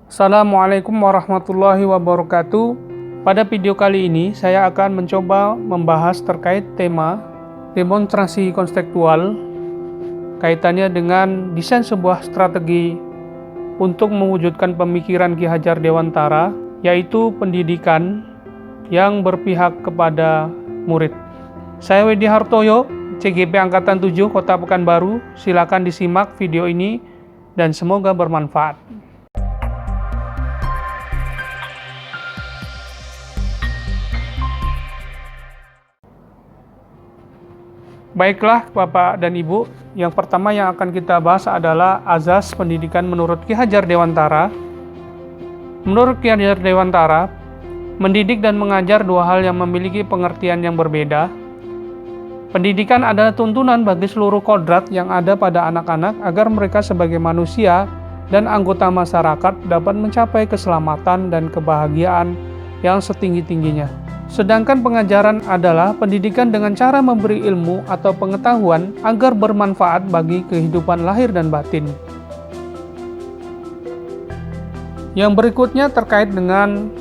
Assalamualaikum warahmatullahi wabarakatuh. Pada video kali ini saya akan mencoba membahas terkait tema demonstrasi konseptual kaitannya dengan desain sebuah strategi untuk mewujudkan pemikiran Ki Hajar Dewantara, yaitu pendidikan yang berpihak kepada murid. Saya Wedi Hartoyo, CGP Angkatan 7 Kota Pekanbaru. Silakan disimak video ini dan semoga bermanfaat. Baiklah Bapak dan Ibu, yang pertama yang akan kita bahas adalah azas pendidikan menurut Ki Hajar Dewantara. Menurut Ki Hajar Dewantara, mendidik dan mengajar dua hal yang memiliki pengertian yang berbeda. Pendidikan adalah tuntunan bagi seluruh kodrat yang ada pada anak-anak agar mereka sebagai manusia dan anggota masyarakat dapat mencapai keselamatan dan kebahagiaan yang setinggi-tingginya. Sedangkan pengajaran adalah pendidikan dengan cara memberi ilmu atau pengetahuan agar bermanfaat bagi kehidupan lahir dan batin. Yang berikutnya terkait dengan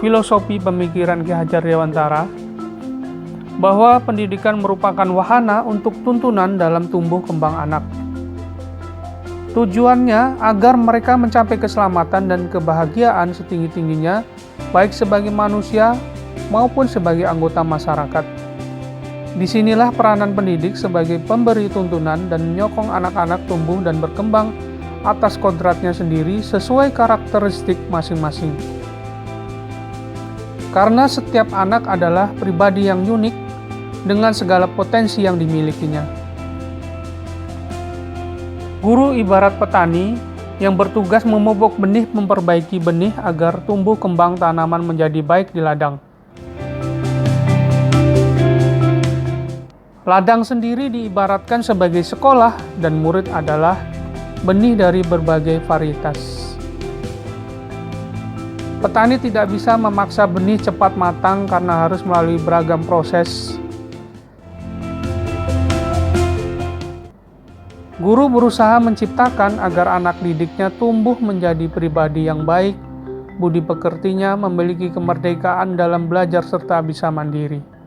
filosofi pemikiran Ki Hajar Dewantara, bahwa pendidikan merupakan wahana untuk tuntunan dalam tumbuh kembang anak. Tujuannya agar mereka mencapai keselamatan dan kebahagiaan setinggi-tingginya, baik sebagai manusia maupun sebagai anggota masyarakat. Disinilah peranan pendidik sebagai pemberi tuntunan dan menyokong anak-anak tumbuh dan berkembang atas kodratnya sendiri sesuai karakteristik masing-masing. Karena setiap anak adalah pribadi yang unik dengan segala potensi yang dimilikinya. Guru ibarat petani yang bertugas memupuk benih, memperbaiki benih agar tumbuh kembang tanaman menjadi baik di ladang. Ladang sendiri diibaratkan sebagai sekolah dan murid adalah benih dari berbagai varietas. Petani tidak bisa memaksa benih cepat matang karena harus melalui beragam proses. Guru berusaha menciptakan agar anak didiknya tumbuh menjadi pribadi yang baik, budi pekertinya memiliki kemerdekaan dalam belajar serta bisa mandiri.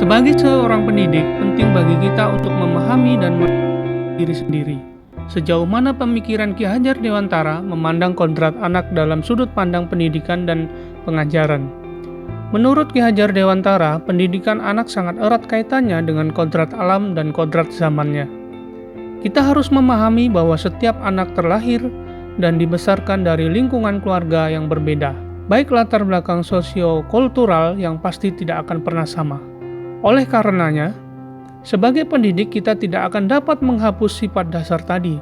Sebagai seorang pendidik, penting bagi kita untuk memahami dan mengenali diri sendiri. Sejauh mana pemikiran Ki Hajar Dewantara memandang kodrat anak dalam sudut pandang pendidikan dan pengajaran. Menurut Ki Hajar Dewantara, pendidikan anak sangat erat kaitannya dengan kodrat alam dan kodrat zamannya. Kita harus memahami bahwa setiap anak terlahir dan dibesarkan dari lingkungan keluarga yang berbeda, baik latar belakang sosio-kultural yang pasti tidak akan pernah sama. Oleh karenanya, sebagai pendidik kita tidak akan dapat menghapus sifat dasar tadi,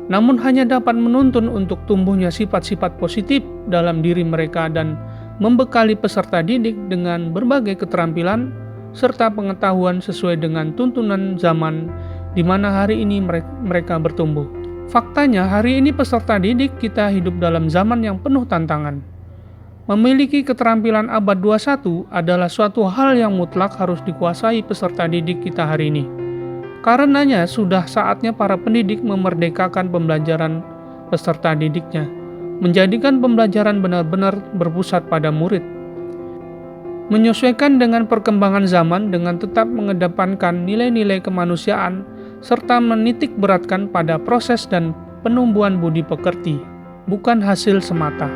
namun hanya dapat menuntun untuk tumbuhnya sifat-sifat positif dalam diri mereka dan membekali peserta didik dengan berbagai keterampilan serta pengetahuan sesuai dengan tuntunan zaman di mana hari ini mereka bertumbuh. Faktanya, hari ini peserta didik kita hidup dalam zaman yang penuh tantangan. Memiliki keterampilan abad 21 adalah suatu hal yang mutlak harus dikuasai peserta didik kita hari ini. Karenanya sudah saatnya para pendidik memerdekakan pembelajaran peserta didiknya, menjadikan pembelajaran benar-benar berpusat pada murid. Menyesuaikan dengan perkembangan zaman dengan tetap mengedepankan nilai-nilai kemanusiaan serta menitik beratkan pada proses dan penumbuhan budi pekerti, bukan hasil semata.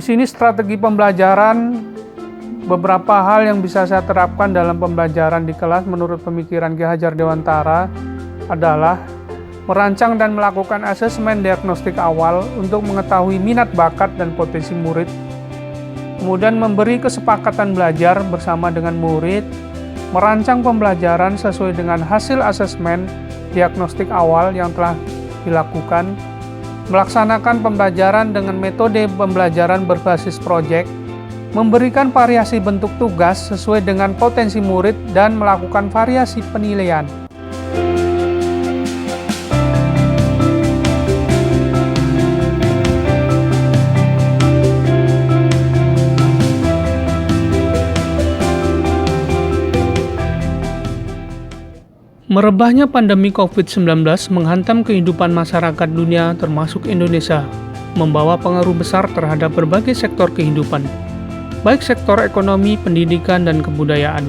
sini strategi pembelajaran, beberapa hal yang bisa saya terapkan dalam pembelajaran di kelas menurut pemikiran Ki Hajar Dewantara adalah merancang dan melakukan asesmen diagnostik awal untuk mengetahui minat bakat dan potensi murid, kemudian memberi kesepakatan belajar bersama dengan murid, merancang pembelajaran sesuai dengan hasil asesmen diagnostik awal yang telah dilakukan, melaksanakan pembelajaran dengan metode pembelajaran berbasis proyek, memberikan variasi bentuk tugas sesuai dengan potensi murid, dan melakukan variasi penilaian. Merebahnya pandemi COVID-19 menghantam kehidupan masyarakat dunia termasuk Indonesia, membawa pengaruh besar terhadap berbagai sektor kehidupan, baik sektor ekonomi, pendidikan, dan kebudayaan.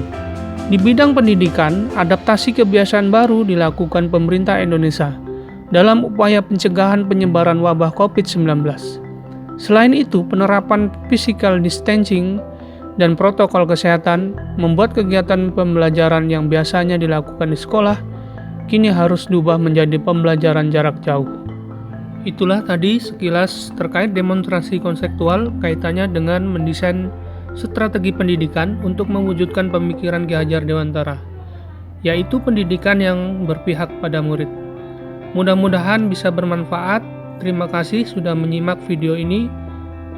Di bidang pendidikan, adaptasi kebiasaan baru dilakukan pemerintah Indonesia dalam upaya pencegahan penyebaran wabah COVID-19. Selain itu, penerapan physical distancing dan protokol kesehatan membuat kegiatan pembelajaran yang biasanya dilakukan di sekolah kini harus diubah menjadi pembelajaran jarak jauh. Itulah tadi sekilas terkait demonstrasi konseptual kaitannya dengan mendesain strategi pendidikan untuk mewujudkan pemikiran Ki Hajar Dewantara, yaitu pendidikan yang berpihak pada murid. Mudah-mudahan bisa bermanfaat. Terima kasih sudah menyimak video ini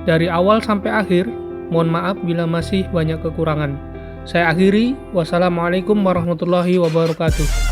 dari awal sampai akhir. Mohon maaf bila masih banyak kekurangan. Saya akhiri. Wassalamualaikum warahmatullahi wabarakatuh.